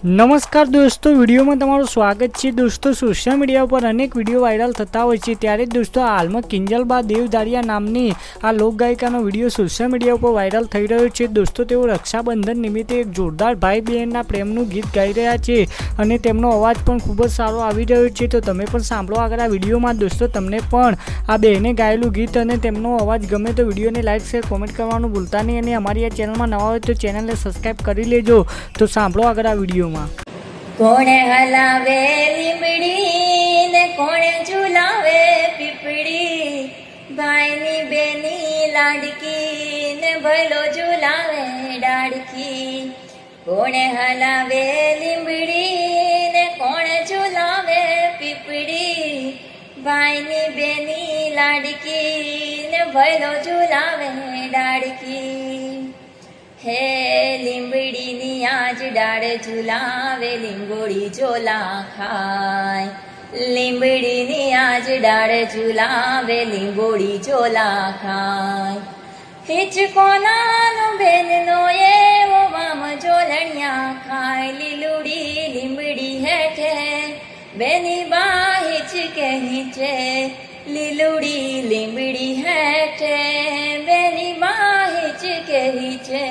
નમસ્કાર દોસ્તો, વિડીયોમાં તમારું સ્વાગત છે। દોસ્તો, સોશિયલ મીડિયા પર અનેક વિડીયો વાયરલ થતા હોય છે, ત્યારે દોસ્તો હાલમાં કિંજલબા દેવધારિયા નામની આ લોકગાયિકાનો વિડીયો સોશિયલ મીડિયા પર વાયરલ થઈ રહ્યો છે। દોસ્તો, તેઓ રક્ષાબંધન નિમિત્તે એક જોરદાર ભાઈ બહેનના પ્રેમનું ગીત ગાઈ રહ્યા છે અને તેમનો અવાજ પણ ખૂબ જ સારો આવી રહ્યો છે। તો તમે પણ સાંભળો આગળ આ વિડીયોમાં। દોસ્તો, તમને પણ આ બહેને ગાયેલું ગીત અને તેમનો અવાજ ગમે તો વિડીયોને લાઇક શેર કોમેન્ટ કરવાનું ભૂલતા નહીં અને અમારી આ ચેનલમાં નવા હોય તો ચેનલને સબસ્ક્રાઈબ કરી લેજો। તો સાંભળો આગળ આ વિડીયોમાં। કોણે હલાવે લીમડી ને કોણે ઝુલાવે પીપળી, ભાઈની બેની લાડકી ને ભલો ઝુલાવે ડાળકી। કોણે હલાવે લીમડી ને કોણે ઝુલાવે પીપળી, ભાઈની બેની લાડકી ને ભલો ઝુલાવે ડાળકી। હે લીંબડીની આજ ડાળ ઝુલાવે લીંબોડી ઝોલા ખાય, લીંબડીની આજ ડાળ ઝુલાવે લીંબોડી ઝોલા ખાય। હિચકો નાનો બેનનો એવો વામ ઝોલણિયા ખાય, લીલુડી લીંબડી હેઠે બેની બા હિચકે નીચે, લીલુડી લીંબડી હેઠે બેની બા હિચકે નીચે।